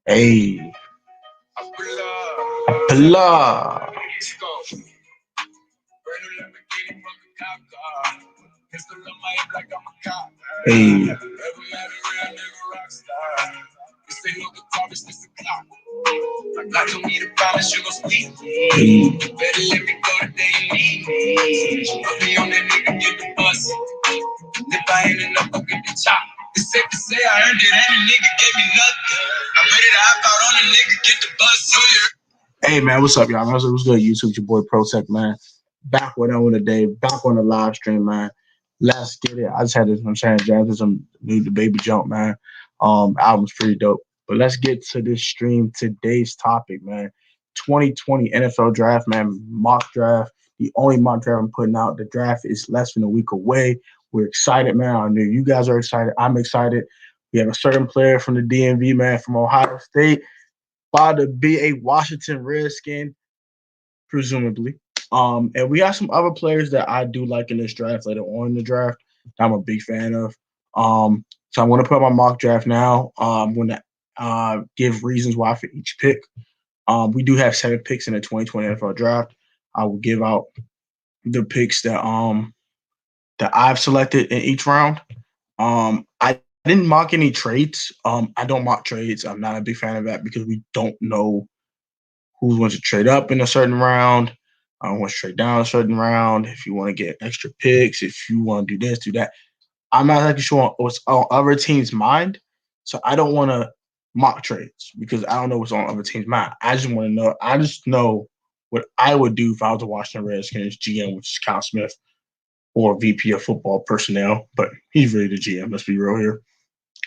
Hey, blah. Hey, hey. Hey man, what's up, y'all? What's good, YouTube? It's your boy ProTech, man. Back with another day, back on the live stream, man. Let's get it. I just had this, I'm saying, jam to some new the baby jump, man. Album's pretty dope. But let's get to this stream. Today's topic, man. 2020 NFL draft, man. Mock draft. The only mock draft I'm putting out. The draft is less than a week away. We're excited, man. I know you guys are excited. I'm excited. We have a certain player from the DMV, man, from Ohio State, about to be a Washington Redskin, presumably. And we have some other players that I do like in this draft later on in the draft that I'm a big fan of. So I'm going to put my mock draft now. I'm going to give reasons why for each pick. We do have 7 picks in the 2020 NFL draft. I will give out the picks that I've selected in each round. I didn't mock any trades. I don't mock trades. I'm not a big fan of that because we don't know who wants to trade up in a certain round, wants to trade down a certain round, if you want to get extra picks, if you want to do this, do that. I'm not actually sure what's on other teams' mind, so I don't want to mock trades because I don't know what's on other teams' mind. I just want to know. I just know what I would do if I was a Washington Redskins GM, which is Kyle Smith, or VP of football personnel, but he's really the GM. Let's be real here.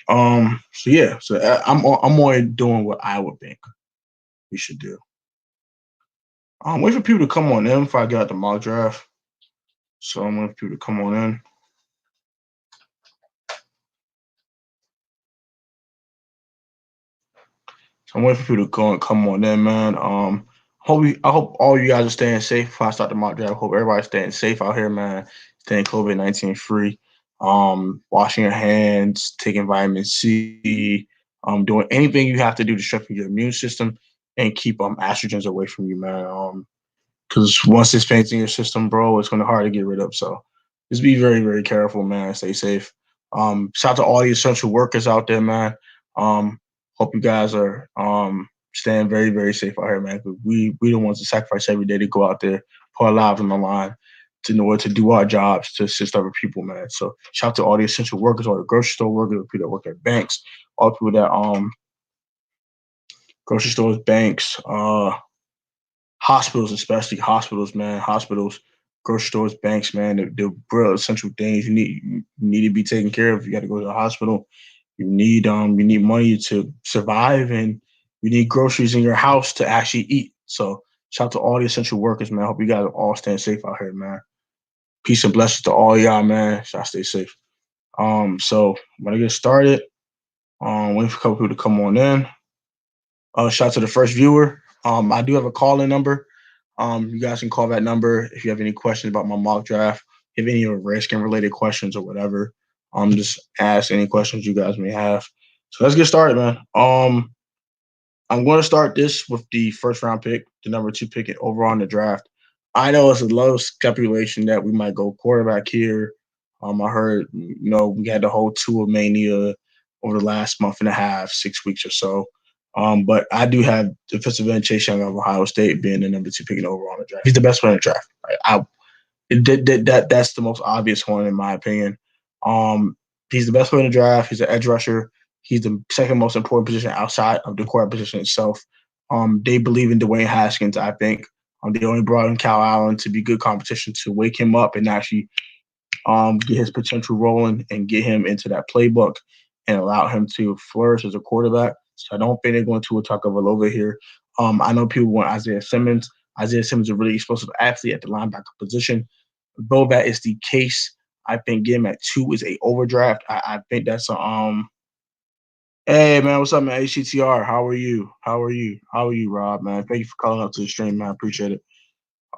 So yeah, I'm only doing what I would think we should do. I'm waiting for people to come on in if I got the mock draft. So I'm waiting for people to come on in. So I'm waiting for people to go and come on in, man. I hope all you guys are staying safe before I start the mock draft. I hope everybody's staying safe out here, man. Staying COVID-19 free. Washing your hands, taking vitamin C, doing anything you have to do to strengthen your immune system and keep estrogens away from you, man. Because once it's paints in your system, bro, it's gonna be hard to get rid of. So just be very, very careful, man. Stay safe. Shout out to all the essential workers out there, man. Hope you guys are staying very, very safe out here, man. We don't want to sacrifice every day to go out there, put our lives on the line to know what to do our jobs to assist other people, man. So shout out to all the essential workers, all the grocery store workers, people that work at banks, all the people that grocery stores, banks, hospitals, especially hospitals, man. Hospitals, grocery stores, banks, man. The real essential things you need to be taken care of. You got to go to the hospital. You need money to survive, and you need groceries in your house to actually eat. So shout out to all the essential workers, man. I hope you guys are all staying safe out here, man. Peace and blessings to all y'all, man. Y'all stay safe. So I'm gonna get started. Waiting for a couple people to come on in. Shout out to the first viewer. I do have a call-in number. You guys can call that number if you have any questions about my mock draft, if any Redskin related questions or whatever. Just ask any questions you guys may have. So let's get started, man. I'm going to start this with the first round pick, the number 2 pick overall in the draft. I know it's a low speculation that we might go quarterback here. I heard, we had the whole Tua mania over the last month and a half, 6 weeks or so. But I do have defensive end Chase Young of Ohio State being the number 2 pick overall in the draft. He's the best player in the draft. That's the most obvious one in my opinion. He's the best player in the draft. He's an edge rusher. He's the second most important position outside of the quarterback position itself. They believe in Dwayne Haskins, I think. They only brought in Cal Allen to be good competition to wake him up and actually get his potential rolling and get him into that playbook and allow him to flourish as a quarterback. So I don't think they're going to attack of over here. I know people want Isaiah Simmons. Isaiah Simmons is a really explosive athlete at the linebacker position. Though that is the case, I think getting him at 2 is a overdraft. I think that's a Hey man, what's up, man? HTTR, how are you? How are you, Rob, man? Thank you for calling up to the stream, man. I appreciate it.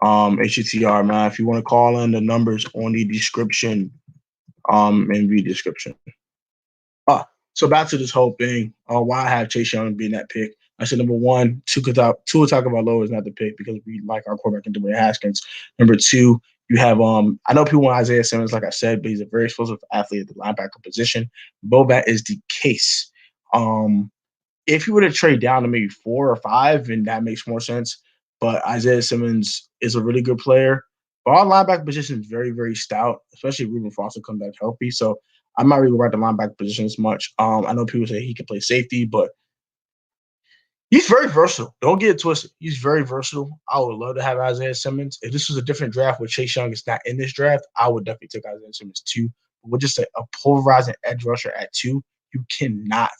HTTR, man. If you want to call in, the numbers on the description, in the description. So back to this whole thing. Why I have Chase Young being that pick. I said number one, Tua Tagovailoa is not the pick because we like our quarterback in Dwayne Haskins. Number two, you have I know people want Isaiah Simmons, like I said, but he's a very explosive athlete at the linebacker position. Bobat is the case. If you were to trade down to maybe 4 or 5, and that makes more sense. But Isaiah Simmons is a really good player. But our linebacker position is very, very stout, especially if Reuben Foster comes back healthy. So I'm not really worried about the linebacker position as much. I know people say he can play safety, but he's very versatile. Don't get it twisted. He's very versatile. I would love to have Isaiah Simmons. If this was a different draft where Chase Young is not in this draft, I would definitely take Isaiah Simmons too. But with just a polarizing edge rusher at 2, you cannot.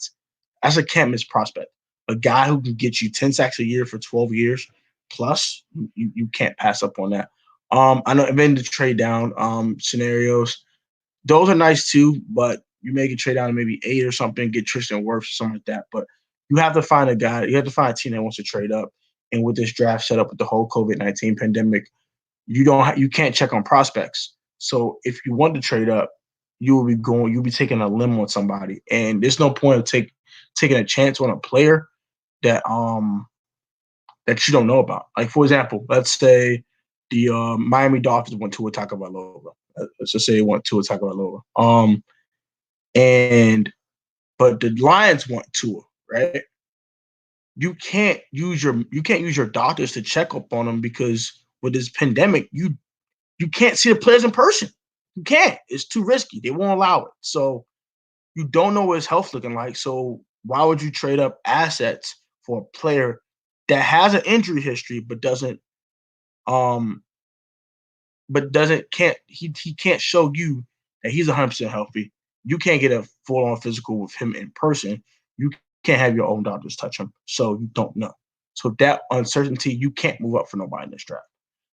That's a can't miss prospect. A guy who can get you 10 sacks a year for 12 years plus, you can't pass up on that. I know I've been to trade down scenarios. Those are nice too, but you make a trade down to maybe 8 or something, get Tristan Wirfs or something like that. But you have to find a guy, you have to find a team that wants to trade up. And with this draft set up with the whole COVID-19 pandemic, you can't check on prospects. So if you want to trade up, you'll be taking a limb on somebody. And there's no point of taking a chance on a player that that you don't know about. Like for example, let's say the Miami Dolphins went to attack Tagovailoa. Let's just say they want to attack Tagovailoa. And but the Lions want Tua, right? You can't use your doctors to check up on them because with this pandemic, you can't see the players in person. You can't. It's too risky. They won't allow it. So you don't know what his health looking like. So why would you trade up assets for a player that has an injury history um he can't show you that he's 100% healthy. You can't get a full on physical with him in person. You can't have your own doctors touch him, so you don't know. So that uncertainty, you can't move up for nobody in this draft.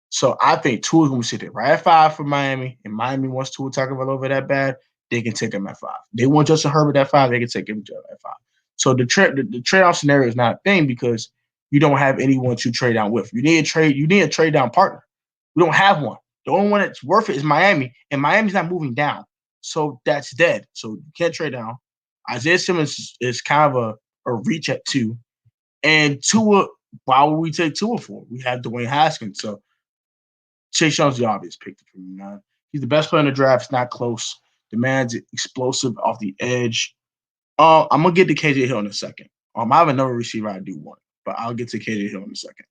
So I think Tua is going to sit there right at 5 for Miami, and Miami wants Tua Tagovailoa that bad, they can take him at 5. They want Justin Herbert at 5, they can take him at 5. So the trade off scenario is not a thing because you don't have anyone to trade down with. You need a trade down partner. We don't have one. The only one that's worth it is Miami, and Miami's not moving down. So that's dead. So you can't trade down. Isaiah Simmons is kind of a reach at 2. And Tua, why would we take Tua for? We have Dwayne Haskins. So Chase Young's the obvious pick for me, man. He's the best player in the draft. It's not close. The man's explosive off the edge. I'm gonna get to KJ Hill in a second. I have another receiver I do want, but I'll get to KJ Hill in a second.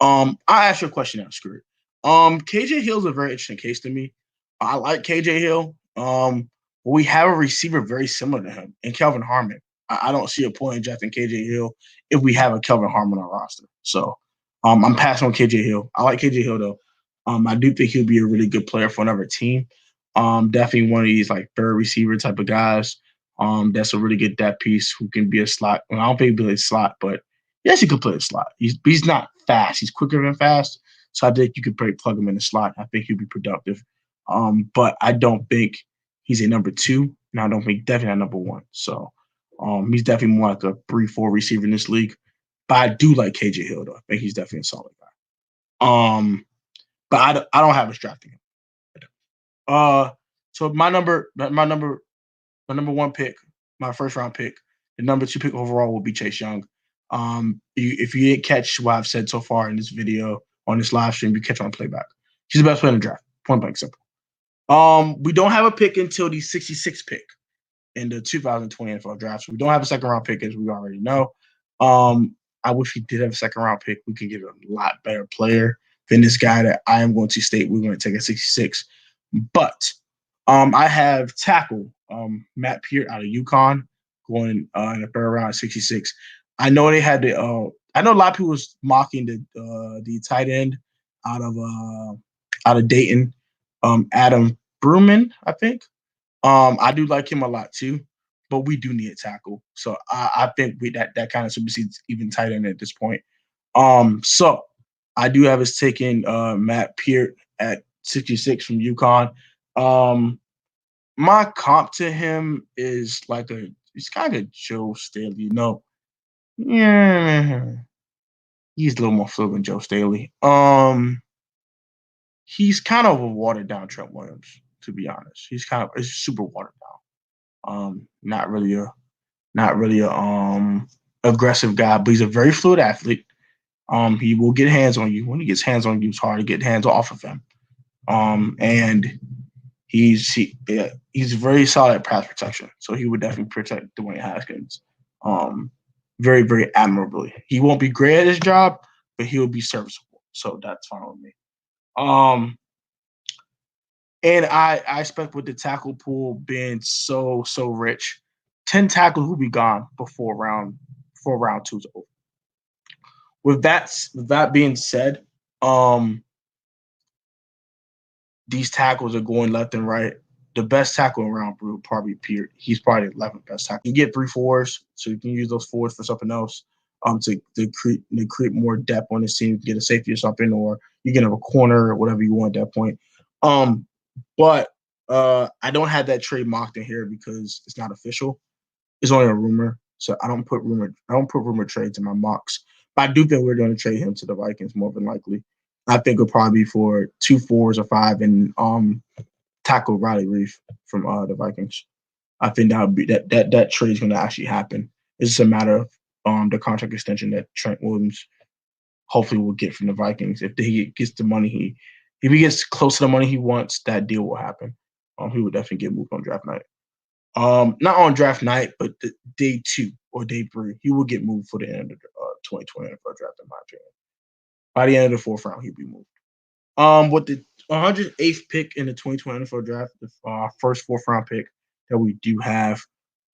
I'll ask you a question now, Screw. KJ Hill's a very interesting case to me. I like KJ Hill. We have a receiver very similar to him in Kelvin Harmon. I don't see a point in drafting KJ Hill if we have a Kelvin Harmon on our roster. So I'm passing on KJ Hill. I like KJ Hill though. I do think he'll be a really good player for another team. Definitely one of these like third receiver type of guys. That's a really good depth piece who can be a slot. Well, I don't think he'll be a slot, but yes, he could play a slot. He's not fast. He's quicker than fast. So I think you could plug him in the slot. I think he'll be productive. But I don't think he's a number 2, and I don't think definitely not number 1. So he's definitely more like a 3-4 receiver in this league. But I do like KJ Hill though. I think he's definitely a solid guy. But I don't have a drafting him. So my number 1 pick, my first round pick, the number 2 pick overall will be Chase Young. If you didn't catch what I've said so far in this video on this live stream, you catch on playback. He's the best player in the draft. Point blank simple. We don't have a pick until the 66th pick in the 2020 NFL draft. So we don't have a second round pick, as we already know. I wish we did have a second round pick. We could get a lot better player than this guy that I am going to state we're going to take at 66. But I have tackle Matt Peart out of UConn going in the third round at 66. I know they had the. I know a lot of people was mocking the tight end out of Dayton, Adam Bruman, I think. I do like him a lot too, but we do need a tackle. So I think that kind of supersedes even tight end at this point. So I do have us taking Matt Peart at 66 from UConn. My comp to him is he's kind of Joe Staley. No, yeah, he's a little more fluid than Joe Staley. He's kind of a watered down Trent Williams, to be honest. He's super watered down. Not really not really a aggressive guy, but he's a very fluid athlete. He will get hands on you. When he gets hands on you, it's hard to get hands off of him. And he's very solid at pass protection, so he would definitely protect Dwayne Haskins, um, very very admirably. He won't be great at his job, but he will be serviceable. So that's fine with me. Um, and I expect with the tackle pool being so rich, 10 tackles will be gone before round two's over. With that being said, um, these tackles are going left and right. The best tackle around will probably Peart. He's probably the 11th best tackle. You get three fours, so you can use those fours for something else. To create more depth on the team, get a safety or something, or you get a corner or whatever you want at that point. Um, but I don't have that trade mocked in here because it's not official. It's only a rumor, so I don't put rumor trades in my mocks. But I do think we're going to trade him to the Vikings more than likely. I think it'll probably be for two fours or five and tackle Riley Reef from the Vikings. I think that would be that trade is going to actually happen. It's just a matter of the contract extension that Trent Williams hopefully will get from the Vikings. If he gets the money if he gets close to the money he wants, that deal will happen. He would definitely get moved on draft night. Not on draft night, but day two or day three, he will get moved for the end of the 2020 NFL draft, in my opinion. By the end of the fourth round, he'll be moved. With the 108th pick in the 2020 NFL draft, the first fourth round pick that we do have,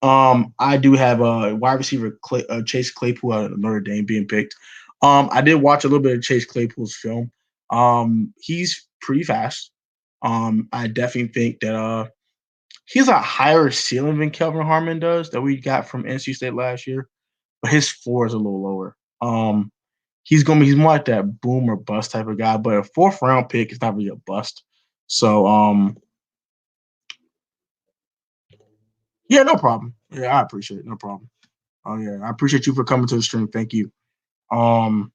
I do have a wide receiver Chase Claypool out of Notre Dame being picked. I did watch a little bit of Chase Claypool's film. He's pretty fast. I definitely think that he's a higher ceiling than Kelvin Harmon does that we got from NC State last year, but his floor is a little lower. He's more like that boom or bust type of guy, but a fourth round pick is not really a bust. So yeah, no problem. Yeah, I appreciate it. No problem. Oh yeah, I appreciate you for coming to the stream. Thank you. Um,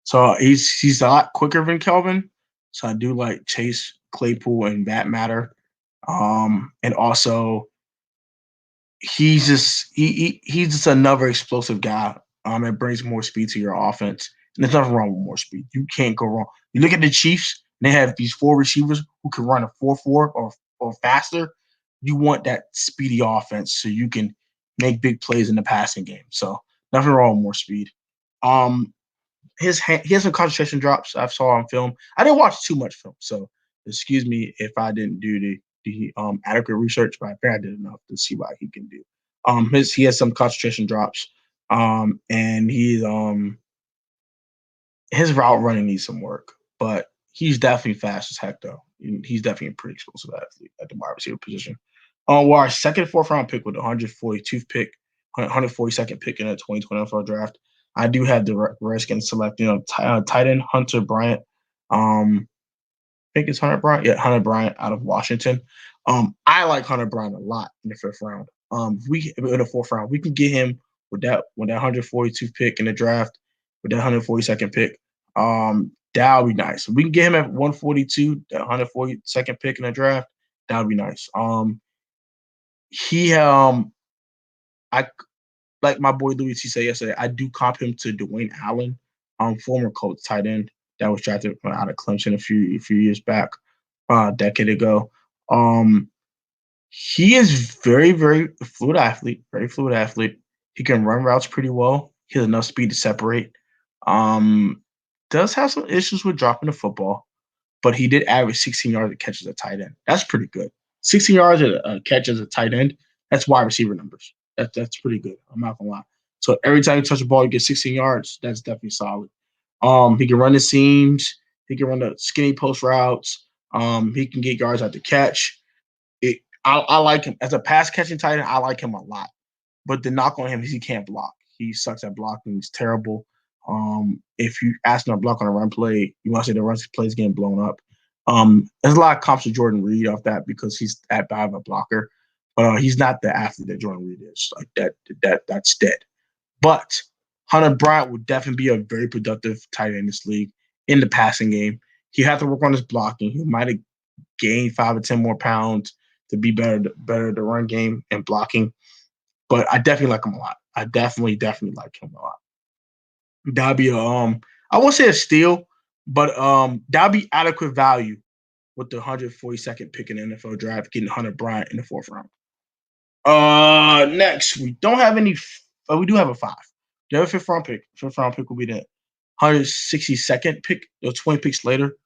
so he's a lot quicker than Kelvin. So I do like Chase Claypool in that matter. And also he's just another explosive guy. It brings more speed to your offense. And there's nothing wrong with more speed. You can't go wrong. You look at the Chiefs, they have these four receivers who can run a 4-4 or faster. You want that speedy offense so you can make big plays in the passing game. So nothing wrong with more speed. Um, he has some concentration drops I saw on film. I didn't watch too much film, so excuse me if I didn't do the adequate research, but I think I did enough to see what he can do. He has some concentration drops, and his route running needs some work, but he's definitely fast as heck though. He's definitely a pretty explosive athlete at the wide receiver position. Well, our second fourth round pick with the 142th pick, 142nd pick in the 2020 NFL draft. I do have the Redskins selecting tight end Hunter Bryant. I think it's Hunter Bryant. Yeah, Hunter Bryant out of Washington. I like Hunter Bryant a lot in the fifth round. If we in the fourth round, we can get him with that 142th pick in the draft, with that 142nd pick. That would be nice. If we can get him at 142, that 142nd pick in the draft. That would be nice. He I like my boy Louis T said yesterday. I do comp him to Dwayne Allen, former Colts tight end that was drafted out of Clemson a few years back, a decade ago. Um, he is very fluid athlete, very fluid athlete. He can run routes pretty well. He has enough speed to separate. Um, does have some issues with dropping the football, but he did average 16 yards a catch as a tight end. That's pretty good. 16 yards a catch as a tight end. That's wide receiver numbers. That's pretty good. I'm not gonna lie. So every time you touch the ball, you get 16 yards. That's definitely solid. He can run the seams. He can run the skinny post routes. He can get yards at the catch. I like him as a pass catching tight end. I like him a lot. But the knock on him is he can't block. He sucks at blocking. He's terrible. If you ask him to block on a run play, you want to say the run play is getting blown up. There's a lot of comps to Jordan Reed off that because he's that bad of a blocker, but he's not the athlete that Jordan Reed is. Like that's dead. But Hunter Bryant would definitely be a very productive tight end in this league in the passing game. He had to work on his blocking. He might have gained 5 or 10 more pounds to be better at the run game and blocking. but I definitely like him a lot. I definitely like him a lot. That'd be I won't say a steal, but that'd be adequate value with the 142nd pick in the NFL draft, getting Hunter Bryant in the fourth round. Next we don't have any. We do have a five. Do you have a fifth round pick? Fifth round pick will be the 162nd pick, or 20 picks later.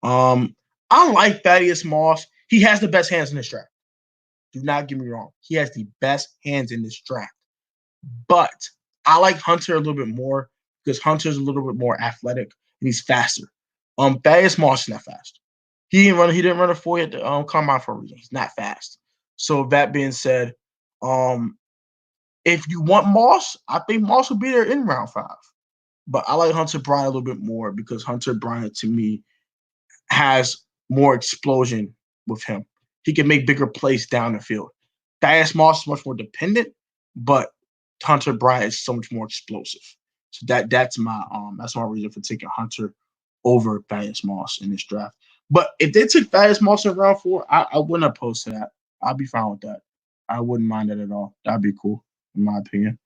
I like Thaddeus Moss. He has the best hands in this draft. Do not get me wrong. He has the best hands in this draft. But I like Hunter a little bit more because Hunter's a little bit more athletic and he's faster. Thaddeus Moss is not fast. He didn't run a 4 at the combine for a reason. He's not fast. So that being said, um, if you want Moss, I think Moss will be there in round 5. But I like Hunter Bryant a little bit more because Hunter Bryant to me has more explosion with him. He can make bigger plays down the field. Thaddeus Moss is much more dependent, but Hunter Bryant is so much more explosive. So that's my reason for taking Hunter over Thaddeus Moss in this draft. But if they took Thaddeus Moss in round 4, I wouldn't oppose to that. I'd be fine with that. I wouldn't mind that at all. That'd be cool, in my opinion.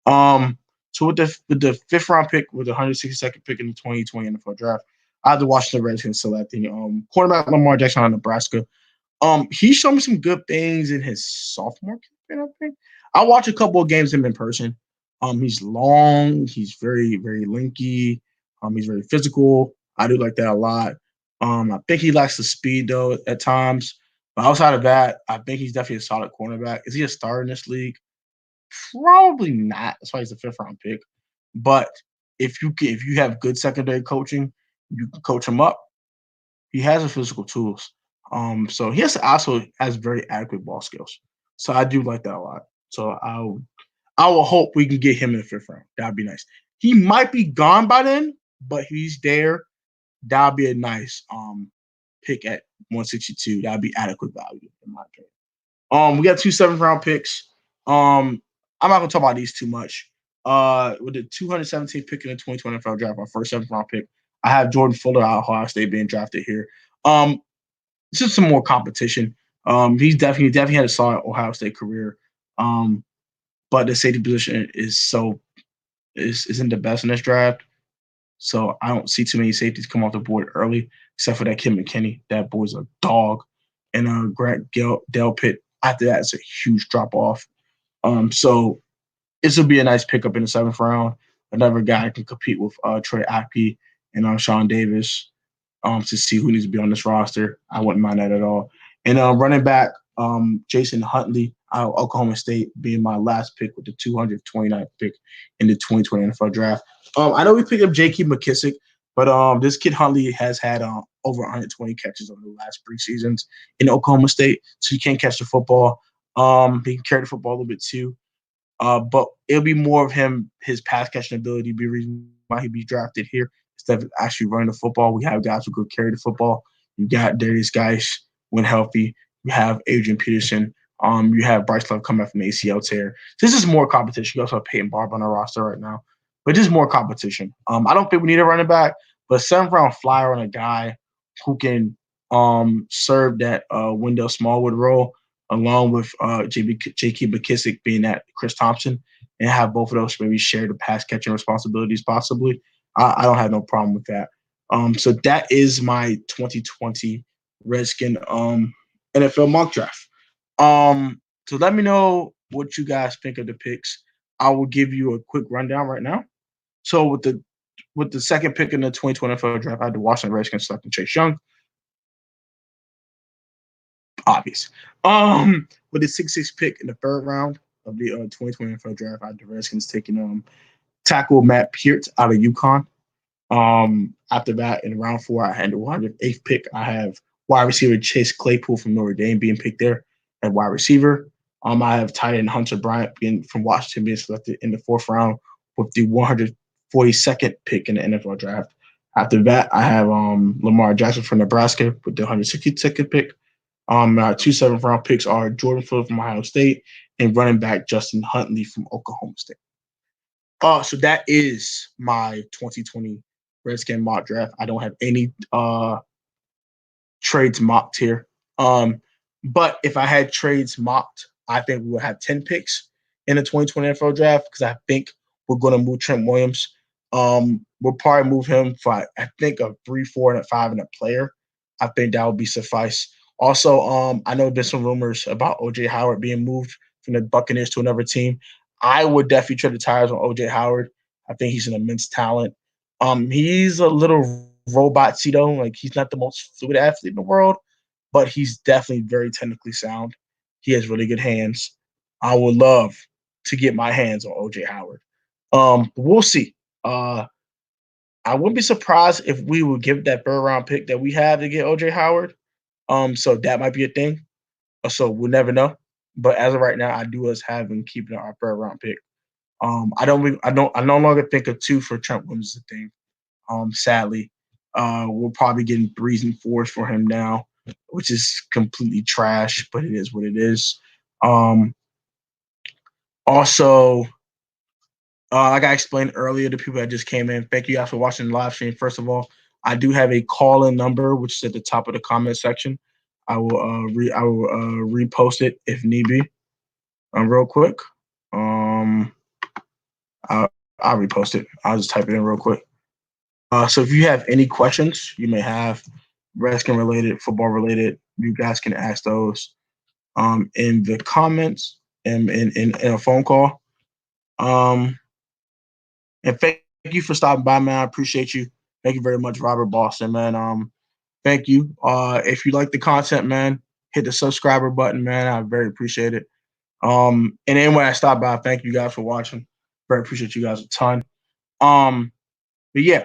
So with the fifth round pick, with the 162nd pick in the 2020 NFL draft, I had the Washington Redskins selecting quarterback Lamar Jackson out of Nebraska. He showed me some good things in his sophomore campaign, I think. I watched a couple of games of him in person. He's long, he's very, very linky, he's very physical. I do like that a lot. I think he lacks the speed though at times. But outside of that, I think he's definitely a solid cornerback. Is he a star in this league? Probably not. That's why he's a fifth round pick. But if you have good secondary coaching, you can coach him up. He has the physical tools. So he also has very adequate ball skills. So I do like that a lot. So I will hope we can get him in the fifth round. That'd be nice. He might be gone by then, but he's there. That'd be a nice pick at 162. That'd be adequate value in my opinion. We got 2 seventh round picks. I'm not gonna talk about these too much. With the 217th pick in the 2020 NFL draft, our first seventh round pick, I have Jordan Fuller out of Ohio State being drafted here. It's just some more competition. He's definitely had a solid Ohio State career. But the safety position isn't the best in this draft. So I don't see too many safeties come off the board early, except for that Kid McKinney. That boy's a dog. And Grant Delpit, after that, it's a huge drop off. So this will be a nice pickup in the 7th round. Another guy can compete with Troy Apke and Sean Davis to see who needs to be on this roster. I wouldn't mind that at all. And running back, Jason Huntley out of Oklahoma State being my last pick with the 229th pick in the 2020 NFL draft. I know we picked up J.K. McKissick, but this kid Huntley has had over 120 catches over the last 3 seasons in Oklahoma State, so he can catch the football. He can carry the football a little bit too. But it'll be more of his pass catching ability be the reason why he'd be drafted here instead of actually running the football. We have guys who could carry the football. You got Darius Geis when healthy. You have Adrian Peterson. You have Bryce Love coming from ACL tear. This is more competition. You also have Peyton Barber on our roster right now. But this is more competition. I don't think we need a running back, but a 7th round flyer on a guy who can serve that Wendell Smallwood role along with J.K. McKissick being at Chris Thompson and have both of those maybe share the pass catching responsibilities possibly. I don't have no problem with that. So that is my 2020 Redskin NFL mock draft. So let me know what you guys think of the picks. I will give you a quick rundown right now. So with the second pick in the 2020 NFL draft, I had the Washington Redskins selecting Chase Young. Obvious. With the 6-6 pick in the 3rd round of the 2020 NFL draft, I had the Redskins taking tackle Matt Peart out of UConn. After that, in round 4, I had the 108th pick. I have wide receiver Chase Claypool from Notre Dame being picked there at wide receiver. I have tight end Hunter Bryant from Washington being selected in the 4th round with the 142nd pick in the NFL draft. After that, I have Lamar Jackson from Nebraska with the 162nd pick. Our 2 7th round picks are Jordan Fuller from Ohio State and running back Justin Huntley from Oklahoma State. So that is my 2020 Redskin mock draft. I don't have any trades mocked here. But if I had trades mocked, I think we would have 10 picks. in the 2020 NFL draft because I think we're going to move Trent Williams. We'll probably move him for I think a 3, 4, and a 5 and a player. I think that would be suffice. Also, I know there's some rumors about OJ Howard being moved from the Buccaneers to another team. I would definitely tread the tires on OJ Howard. I think he's an immense talent. He's a little robot Cito. Like he's not the most fluid athlete in the world, but he's definitely very technically sound. He has really good hands. I would love to get my hands on OJ Howard. We'll see. I wouldn't be surprised if we would give that third round pick that we have to get OJ Howard. So that might be a thing. So we'll never know. But as of right now, I do us having keeping our third round pick. I no longer think a 2 for Trent Williams is a thing. Sadly, we're probably getting 3s and 4s for him now, which is completely trash. But it is what it is. Also, like I explained earlier to people that just came in, thank you guys for watching the live stream. First of all, I do have a call-in number, which is at the top of the comment section. I will repost it if need be. Real quick. I'll repost it. I'll just type it in real quick. So if you have any questions you may have, Redskin related, football related, you guys can ask those in the comments and in a phone call. And thank you for stopping by, man. I appreciate you. Thank you very much, Robert Boston, man. Thank you. If you like the content, man, hit the subscriber button, man. I very appreciate it. And anyway, I stopped by. Thank you guys for watching. Very appreciate you guys a ton. But yeah,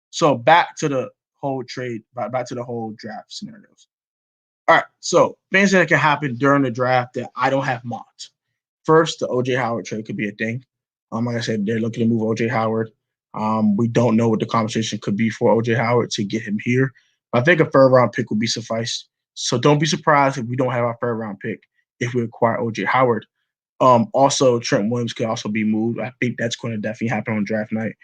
so back to the whole trade, back to the whole draft scenarios. All right, so things that can happen during the draft that I don't have mocked. First, the OJ Howard trade could be a thing. Like I said, they're looking to move OJ Howard. We don't know what the conversation could be for OJ Howard to get him here. But I think a third round pick would be suffice. So don't be surprised if we don't have our third round pick if we acquire OJ Howard. Also, Trent Williams could also be moved. I think that's going to definitely happen on draft night.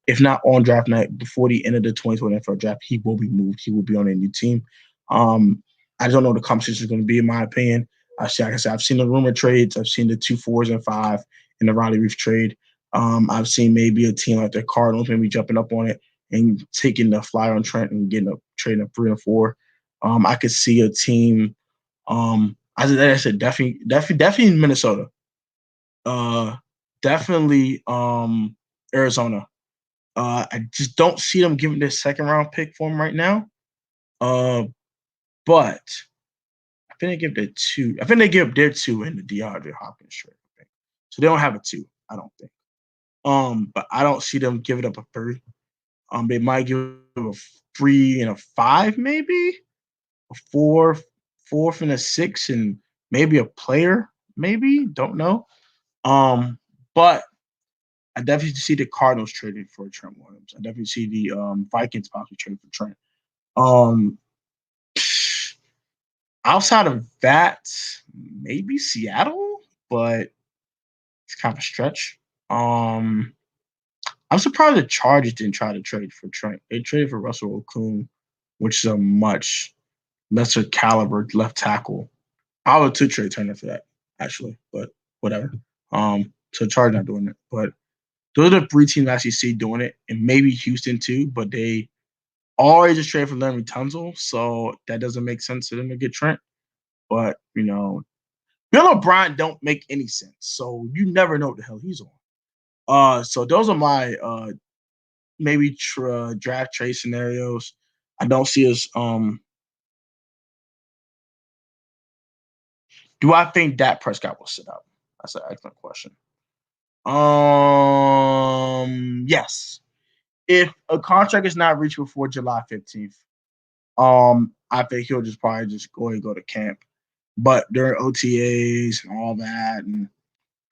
If not on draft night, before the end of the 2020 NFL draft, he will be moved. He will be on a new team. I don't know what the conversation is going to be, in my opinion. Like I said, I've seen the rumor trades. I've seen the 2 4s and 5 in the Riley Reef trade. I've seen maybe a team like the Cardinals maybe jumping up on it and taking the flyer on Trent and getting trading a 3 and 4. I could see a team. As I said, definitely Minnesota. Definitely Arizona. I just don't see them giving this second round pick for him right now. But I think they give their 2. I think they give their 2 in the DeAndre Hopkins trade. So they don't have a 2, I don't think. But I don't see them giving up a 3. They might give a 3 and a 5, maybe a 4, 4th and a 6, and maybe a player, maybe, don't know. But I definitely see the Cardinals trading for Trent Williams. I definitely see the Vikings possibly trading for Trent. Outside of that, maybe Seattle, but it's kind of a stretch. I'm surprised the Chargers didn't try to trade for Trent. They traded for Russell Okung, which is a much lesser caliber left tackle. I would too trade Turner for that, actually, but whatever. So Chargers not doing it, but those are the 3 teams I actually see doing it, and maybe Houston too, but they already just traded for Larry Tunsil, so that doesn't make sense for them to get Trent. But, Bill O'Brien don't make any sense, so you never know what the hell he's on. So those are my maybe draft trade scenarios. I don't see us. Do I think Dak Prescott will sit out? That's an excellent question. Yes. If a contract is not reached before July 15th, I think he'll just probably just go and go to camp. But during OTAs and all that and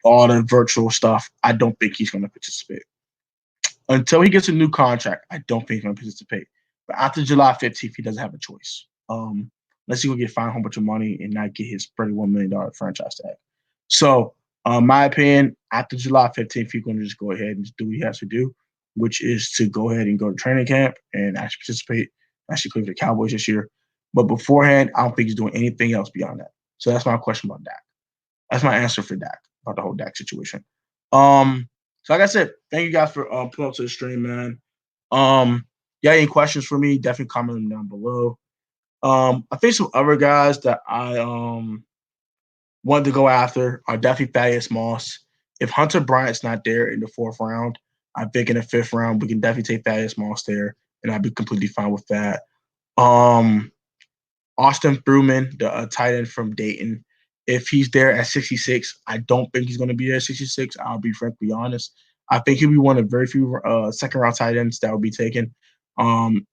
all the virtual stuff, I don't think he's going to participate. Until he gets a new contract, I don't think he's going to participate. But after July 15th, he doesn't have a choice. Unless he's going to get fined a whole bunch of money and not get his $31 million franchise tag. So, my opinion, after July 15th, he's going to just go ahead and just do what he has to do, which is to go ahead and go to training camp and actually participate, actually play for the Cowboys this year. But beforehand, I don't think he's doing anything else beyond that. So that's my question about Dak. That's my answer for Dak. about the whole Dak situation. So like I said, thank you guys for pulling up to the stream, man. Yeah, any questions for me? Definitely comment them down below. I think some other guys that I wanted to go after are definitely Thaddeus Moss. If Hunter Bryant's not there in the 4th round, I think in the 5th round we can definitely take Thaddeus Moss there, and I'd be completely fine with that. Um, Austin Thurman, the tight end from Dayton. If he's there at 66, I don't think he's going to be there at 66. I'll be frankly honest. I think he'll be one of very few 2nd-round tight ends that will be taken.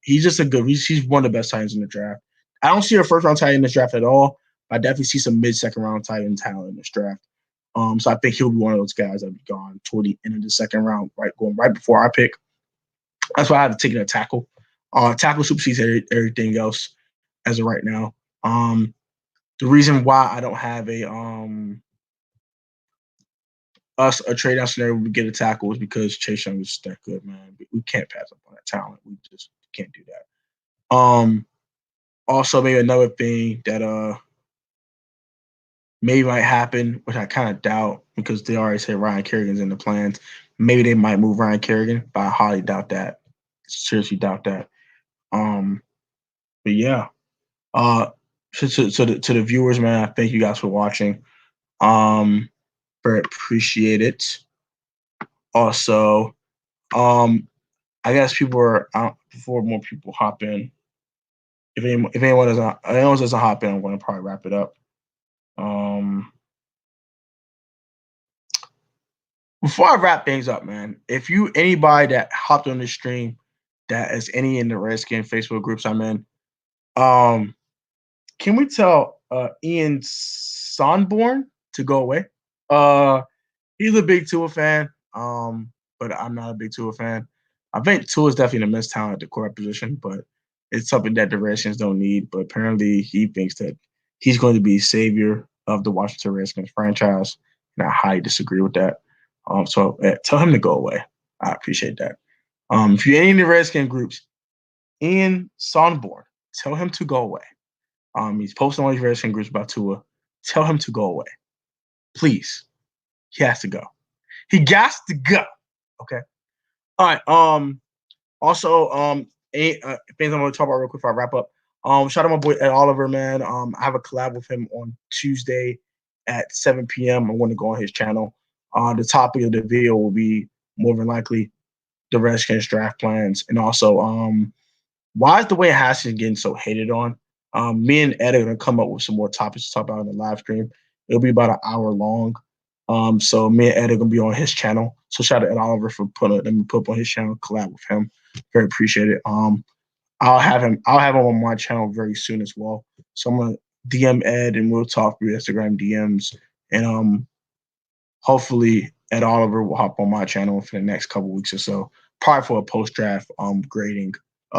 He's just a good. He's one of the best tight ends in the draft. I don't see a 1st-round tight end in this draft at all. But I definitely see some mid-2nd-round tight end talent in this draft. So I think he'll be one of those guys that'll be gone toward the end of the 2nd round, going right before our pick. That's why I have to take a tackle. Tackle supersedes everything else as of right now. The reason why I don't have a trade down scenario where we get a tackle is because Chase Young is that good, man. We can't pass up on that talent. We just can't do that. Also, maybe another thing that maybe might happen, which I kind of doubt because they already said Ryan Kerrigan's in the plans. Maybe they might move Ryan Kerrigan, but I highly doubt that. Seriously doubt that. But yeah. To the viewers, man, I thank you guys for watching. Very appreciate it. Also, I guess people are out before more people hop in. If anyone doesn't hop in, I'm going to probably wrap it up. Before I wrap things up, man, if anybody that hopped on the stream that is any in the Redskins Facebook groups I'm in, can we tell Ian Sonborn to go away? He's a big Tua fan, but I'm not a big Tua fan. I think Tua is definitely the missed talent at the quarterback position, but it's something that the Redskins don't need. But apparently, he thinks that he's going to be savior of the Washington Redskins franchise, and I highly disagree with that. So tell him to go away. I appreciate that. If you're any of the Redskin groups, Ian Sonborn, tell him to go away. He's posting all these Redskin groups about Tua. Tell him to go away, please. He has to go. He got to go. Okay. All right. Also, things I'm going to talk about real quick before I wrap up. Shout out my boy Ed Oliver, man. I have a collab with him on Tuesday at 7 p.m. I'm going to go on his channel. The topic of the video will be more than likely the Redskins draft plans, and also why is Dwayne Haskins getting so hated on? Me and Ed are going to come up with some more topics to talk about in the live stream. It'll be about an hour long. So me and Ed are gonna be on his channel. So shout out to Ed Oliver for let me put up on his channel, collab with him. Very appreciate it. I'll have him on my channel very soon as well. So I'm gonna DM Ed and we'll talk through Instagram DMs. And hopefully Ed Oliver will hop on my channel for the next couple weeks or so, probably for a post-draft grading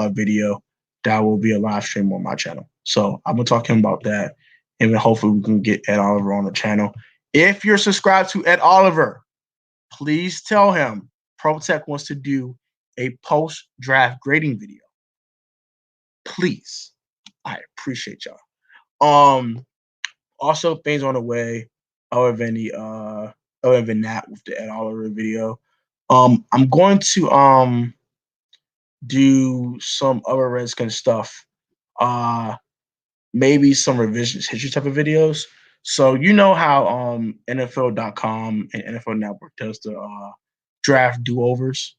video that will be a live stream on my channel. So I'm gonna talk to him about that, and then hopefully we can get Ed Oliver on the channel. If you're subscribed to Ed Oliver, please tell him ProTech wants to do a post-draft grading video. Please, I appreciate y'all. Also things on the way other than that with the Ed Oliver video. I'm going to do some other Redskin stuff. Maybe some revisionist history type of videos. So you know how NFL.com and NFL Network does the draft do-overs.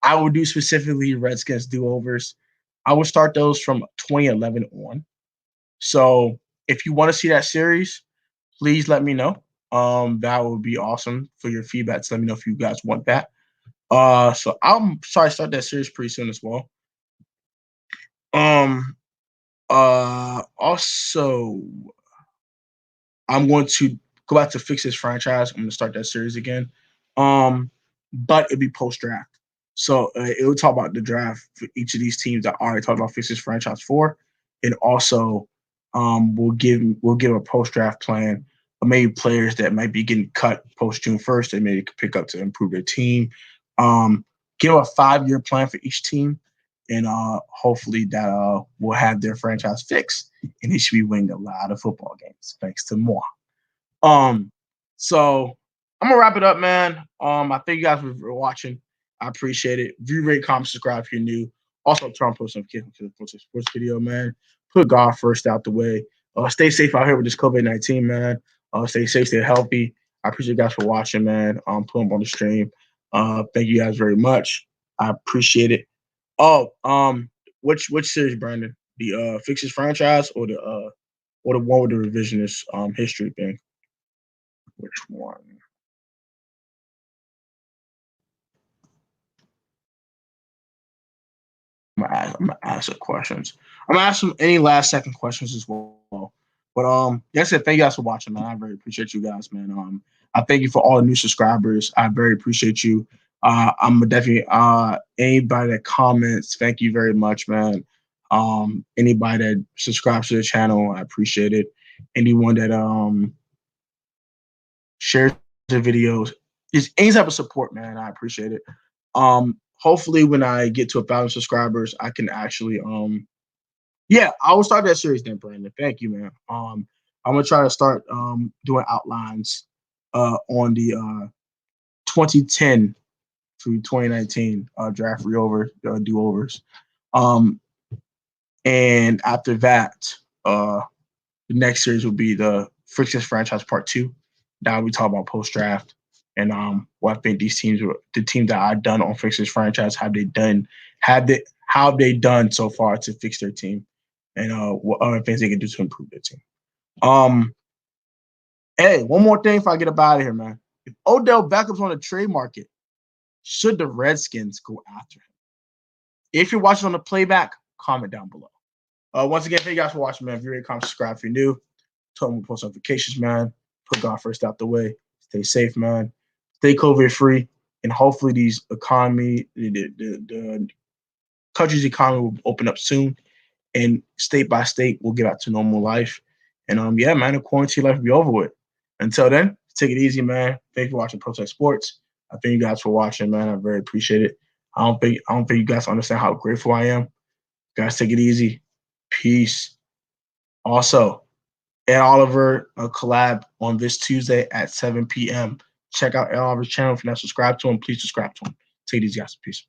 I will do specifically Redskins do-overs. I will start those from 2011 on. So if you want to see that series, please let me know. That would be awesome for your feedback. To let me know if you guys want that. So I'm sorry, start that series pretty soon as well. Also, I'm going to go back to Fix This Franchise. I'm going to start that series again. But it'll be post-draft. So it will talk about the draft for each of these teams that I already talked about Fix This Franchise for. And also we'll give a post-draft plan of maybe players that might be getting cut post-June 1st that maybe could pick up to improve their team. Give a 5-year plan for each team. And hopefully that will have their franchise fixed, and they should be winning a lot of football games thanks to more. So I'm gonna wrap it up, man. I thank you guys for watching. I appreciate it. View, rate, comment, subscribe if you're new. Also, turn on post notifications for the sports video, man. Put God first out the way. Stay safe out here with this COVID-19, man. Stay safe, stay healthy. I appreciate you guys for watching, man. Put them on the stream. Thank you guys very much. I appreciate it. Oh, which series, Brandon? The Fixes franchise or the one with the revisionist history thing? Which one? I'm gonna ask some questions. I'm gonna ask them any last second questions as well. But like I said, thank you guys for watching, man. I very appreciate you guys, man. I thank you for all the new subscribers. I very appreciate you. I'm definitely anybody that comments, thank you very much, man. Anybody that subscribes to the channel, I appreciate it. Anyone that shares the videos, is any type of support, man. I appreciate it. Hopefully when I get to 1,000 subscribers, I can actually yeah, I will start that series then, Brandon. Thank you, man. I'm gonna try to start doing outlines on the 2010 through 2019 draft do-overs. And after that, the next series will be the Frictions franchise part 2. That we talk about post draft and what I think these teams, the teams that I've done on Frictions franchise, how they done so far to fix their team, and what other things they can do to improve their team. Hey, one more thing before I get up out of here, man. If Odell Beckham's on the trade market, should the Redskins go after him? If you're watching on the playback, comment down below. Once again, thank you guys for watching, man. If you're ready, comment, subscribe if you're new. Turn on post notifications, man. Put God first out the way. Stay safe, man. Stay COVID free, and hopefully the country's economy will open up soon, and state by state we'll get back to normal life. And yeah, man, the quarantine life will be over with. Until then, take it easy, man. Thank you for watching Protect Sports. I thank you guys for watching, man. I very appreciate it. I don't think you guys understand how grateful I am. Guys, take it easy. Peace. Also, Ed Oliver collab on this Tuesday at 7 p.m. Check out Ed Oliver's channel. If you're not subscribed to him, please subscribe to him. Take it easy, guys. Peace.